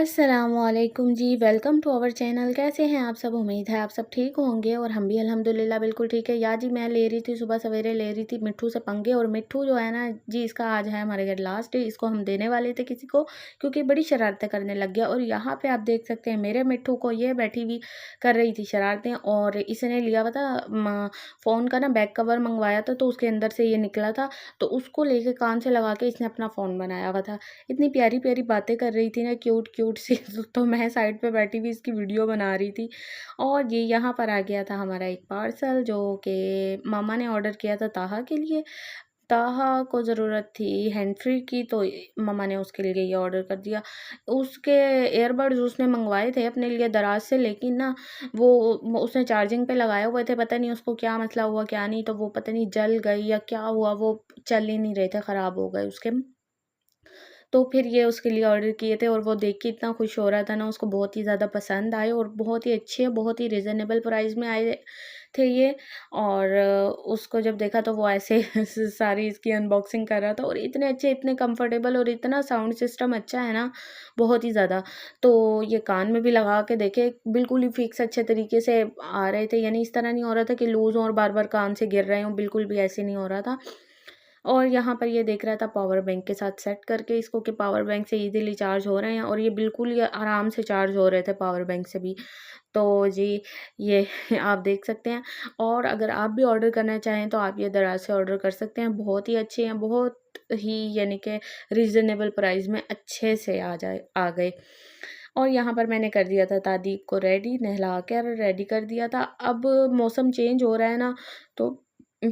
अस्सलामुअलैकुम जी, welcome to our channel. कैसे हैं आप सब? उम्मीद है आप सब ठीक होंगे और हम भी अल्हम्दुलिल्लाह बिल्कुल ठीक है। यार जी, मैं ले रही थी सुबह सवेरे ले रही थी मिट्ठू से पंगे, और मिट्ठू जो है ना जी, इसका आज है हमारे घर लास्ट डे। इसको हम देने वाले थे किसी को, क्योंकि बड़ी शरारतें करने लग गया। और यहाँ पे आप देख सकते हैं मेरे मिट्ठू को, ये बैठी हुई कर रही थी शरारतें, और इसने लिया हुआ था फ़ोन का ना बैक कवर मंगवाया था, तो उसके अंदर से ये निकला था, तो उसको लेके कान से लगा के इसने अपना फ़ोन बनाया हुआ था। इतनी प्यारी प्यारी बातें कर रही थी ना, क्यूट क्यूट सी तो मैं साइड पे बैठी हुई इसकी वीडियो बना रही थी। और ये यहाँ पर आ गया था हमारा एक पार्सल, जो कि मामा ने ऑर्डर किया था ताहा के लिए। ताहा को ज़रूरत थी हैंड फ्री की, तो मम्मा ने उसके लिए ये ऑर्डर कर दिया। उसके ईयरबड्स उसने मंगवाए थे अपने लिए दराज से, लेकिन ना वो उसने चार्जिंग पे लगाए हुए थे, पता नहीं उसको क्या मसला हुआ क्या नहीं, तो वो पता नहीं जल गई या क्या हुआ, वो चल ही नहीं रहे थे, ख़राब हो गए उसके। तो फिर ये उसके लिए ऑर्डर किए थे, और वो देख के इतना खुश हो रहा था ना, उसको बहुत ही ज़्यादा पसंद आए और बहुत ही अच्छे, बहुत ही रीज़नेबल प्राइस में आए थे ये। और उसको जब देखा तो वो ऐसे सारी इसकी अनबॉक्सिंग कर रहा था, और इतने अच्छे, इतने कंफर्टेबल, और इतना साउंड सिस्टम अच्छा है ना, बहुत ही ज़्यादा। तो ये कान में भी लगा के देखे, बिल्कुल ही फिक्स अच्छे तरीके से आ रहे थे, यानी इस तरह नहीं हो रहा था कि लूज़ और बार बार कान से गिर रहे हों, बिल्कुल भी ऐसे नहीं हो रहा था। और यहाँ पर ये देख रहा था पावर बैंक के साथ सेट करके इसको, कि पावर बैंक से इजीली चार्ज हो रहे हैं, और ये बिल्कुल ही आराम से चार्ज हो रहे थे पावर बैंक से भी। तो जी, ये आप देख सकते हैं। और अगर आप भी ऑर्डर करना चाहें तो आप ये दराज से ऑर्डर कर सकते हैं, बहुत ही अच्छे हैं, बहुत ही यानी कि रीज़नेबल प्राइस में अच्छे से आ गए। और यहाँ पर मैंने कर दिया था दादी को रेडी, नहला कर रेडी कर दिया था। अब मौसम चेंज हो रहा है ना, तो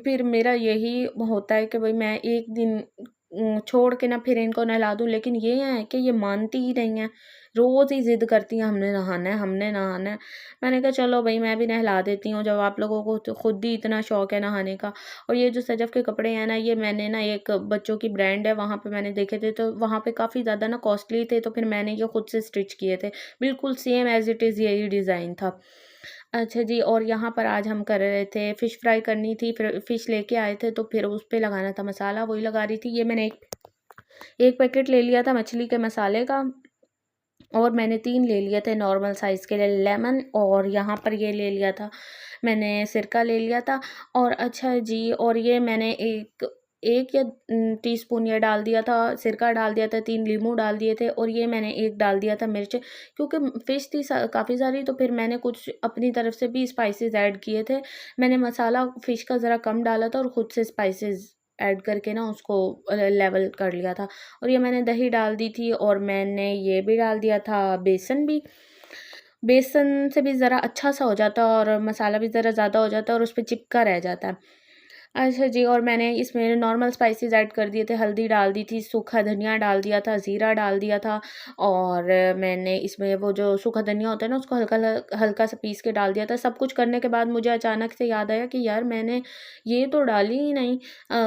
फिर मेरा यही होता है कि भई मैं एक दिन छोड़ के ना फिर इनको नहला दूँ, लेकिन ये है कि ये मानती ही नहीं हैं। रोज़ ही ज़िद करती हैं, हमने नहाना है, हमने नहाना है। मैंने कहा चलो भई मैं भी नहला देती हूँ, जब आप लोगों को तो खुद ही इतना शौक है नहाने का। और ये जो सजफ़ के कपड़े हैं ना, ये मैंने ना एक बच्चों की ब्रांड है, वहाँ पे मैंने देखे थे, तो वहाँ पे काफ़ी ज़्यादा ना कॉस्टली थे, तो फिर मैंने ये खुद से स्टिच किए थे। बिल्कुल सेम ऐज़ इट इज़ यही डिज़ाइन था। अच्छा जी, और यहाँ पर आज हम कर रहे थे फ़िश फ्राई करनी थी, फिर फ़िश लेके आए थे, तो फिर उस पे लगाना था मसाला, वही लगा रही थी। ये मैंने एक पैकेट ले लिया था मछली के मसाले का, और मैंने 3 ले लिए थे नॉर्मल साइज़ के लिए लेमन, और यहाँ पर ये ले लिया था मैंने सिरका ले लिया था। और अच्छा जी, और ये मैंने 1 या टीस्पून ये डाल दिया था, सिरका डाल दिया था, 3 लीमू डाल दिए थे, और ये मैंने 1 डाल दिया था मिर्च, क्योंकि फ़िश थी काफ़ी सारी, तो फिर मैंने कुछ अपनी तरफ से भी स्पाइसेस ऐड किए थे। मैंने मसाला फ़िश का ज़रा कम डाला था, और खुद से स्पाइसेस ऐड करके ना उसको लेवल कर लिया था। और ये मैंने दही डाल दी थी, और मैंने ये भी डाल दिया था बेसन भी। बेसन से भी ज़रा अच्छा-सा हो जाता है, और मसाला भी ज़रा ज़्यादा हो जाता है, और उसपे चिपका रह जाता है। अच्छा जी, और मैंने इसमें नॉर्मल स्पाइसेस ऐड कर दिए थे, हल्दी डाल दी थी, सूखा धनिया डाल दिया था, ज़ीरा डाल दिया था, और मैंने इसमें वो जो सूखा धनिया होता है ना, उसको हल्का-सा पीस के डाल दिया था। सब कुछ करने के बाद मुझे अचानक से याद आया कि यार मैंने ये तो डाली ही नहीं,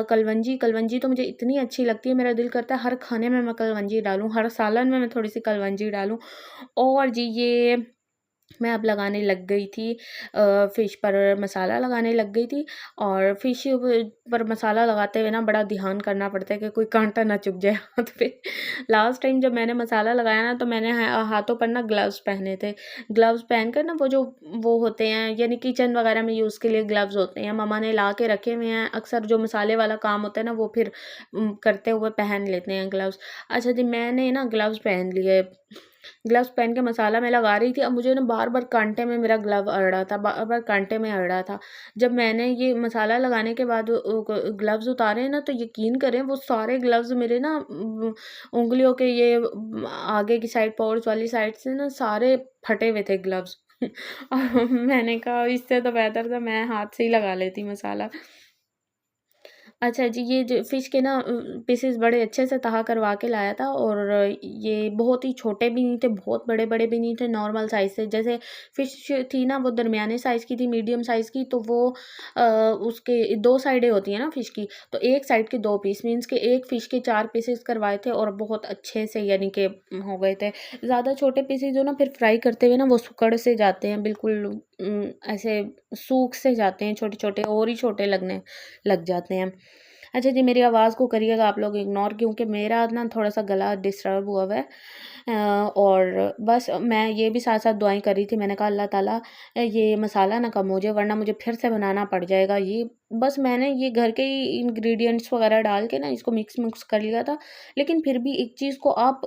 कलवंजी। कलवंजी तो मुझे इतनी अच्छी लगती है, मेरा दिल करता है हर खाने में मैं कलवंजी डालूँ, हर सालन में मैं थोड़ी-सी कलवंजी डालूँ। और जी, ये मैं अब लगाने लग गई थी, फ़िश पर मसाला लगाने लग गई थी। और फ़िश पर मसाला लगाते हुए ना बड़ा ध्यान करना पड़ता है कि कोई काँटा ना चुभ जाए हाथ पे। लास्ट टाइम जब मैंने मसाला लगाया ना, तो मैंने हाथों पर ना ग्लव्स पहने थे। ग्लव्स पहनकर ना वो होते हैं, यानी किचन वगैरह में यूज़ के लिए ग्लव्स होते हैं, मम्मा ने ला के रखे हुए हैं। अक्सर जो मसाले वाला काम होता है ना, वो फिर करते हुए पहन लेते हैं ग्लव्स। अच्छा जी, मैंने ना ग्लव्स पहन लिए। ग्लव्स पहन के मसाला मैं लगा रही थी, अब मुझे ना बार-बार काँटे में मेरा ग्लव अड़ रहा था, बार-बार काँटे में अड़ रहा था। जब मैंने ये मसाला लगाने के बाद ग्लव्स उतारे ना, तो यकीन करें वो सारे ग्लव्स मेरे ना उँगलियों के ये आगे की साइड, पॉर्स वाली साइड से ना सारे फटे हुए थे ग्लव्स। और मैंने कहा इससे तो बेहतर था मैं हाथ से ही लगा लेती मसाला। अच्छा जी, ये जो फ़िश के ना पीसेस बड़े अच्छे से तहा करवा के लाया था, और ये बहुत ही छोटे भी नहीं थे, बहुत बड़े-बड़े भी नहीं थे, नॉर्मल साइज़ से। जैसे फ़िश थी ना, वो दरमियाने साइज़ की थी, मीडियम साइज़ की, तो वो उसके 2 साइडें होती हैं ना फ़िश की, तो एक साइड के 2 पीस, मीन्स के एक फ़िश के 4 पीसेस करवाए थे, और बहुत अच्छे से यानी कि हो गए थे। ज़्यादा छोटे पीसेस हो ना, फिर फ्राई करते हुए ना वो सिकुड़ से जाते हैं, बिल्कुल ऐसे सूख से जाते हैं छोटे-छोटे, और ही छोटे लगने लग जाते हैं। अच्छा जी, मेरी आवाज़ को करिएगा आप लोग इग्नोर, क्योंकि मेरा ना थोड़ा-सा गला डिस्टर्ब हुआ हुआ है। और बस मैं ये भी साथ-साथ दुआएँ कर रही थी, मैंने कहा अल्लाह ताला ये मसाला ना कम हो जाए, वरना मुझे फिर से बनाना पड़ जाएगा ये। बस मैंने ये घर के ही इंग्रीडिएंट्स वगैरह डाल के ना इसको मिक्स कर लिया था, लेकिन फिर भी एक चीज़ को आप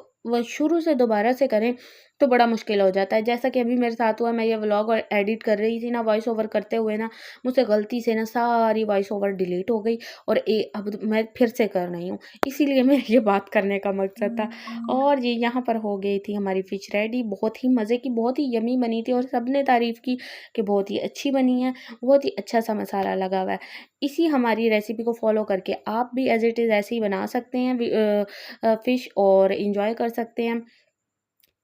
शुरू से दोबारा से करें तो बड़ा मुश्किल हो जाता है। जैसा कि अभी मेरे साथ हुआ, मैं ये व्लॉग एडिट कर रही थी ना, वॉइस ओवर करते हुए ना, मुझसे गलती से ना सारी वॉइस ओवर डिलीट हो गई और अब मैं फिर से कर रही हूँ। इसीलिए मेरा ये बात करने का मकसद था। और ये यहाँ पर हो गई थी हमारी फ़िश रेडी, बहुत ही मज़े की, बहुत ही यम्मी बनी थी और सबने तारीफ़ की कि बहुत ही अच्छी बनी है, बहुत ही अच्छा-सा मसाला लगा हुआ है। इसी हमारी रेसिपी को फ़ॉलो करके आप भी एज़ इट इज़ ऐसे ही बना सकते हैं फ़िश और एन्जॉय कर सकते हैं।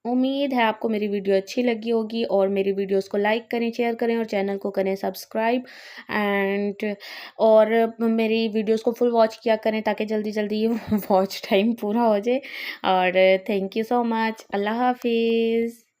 उम्मीद है आपको मेरी वीडियो अच्छी लगी होगी और मेरी वीडियोस को लाइक करें, शेयर करें और चैनल को करें सब्सक्राइब एंड और मेरी वीडियोस को फुल वॉच किया करें ताकि जल्दी-जल्दी वॉच टाइम पूरा हो जाए। और थैंक यू सो मच। अल्लाह हाफ़िज़।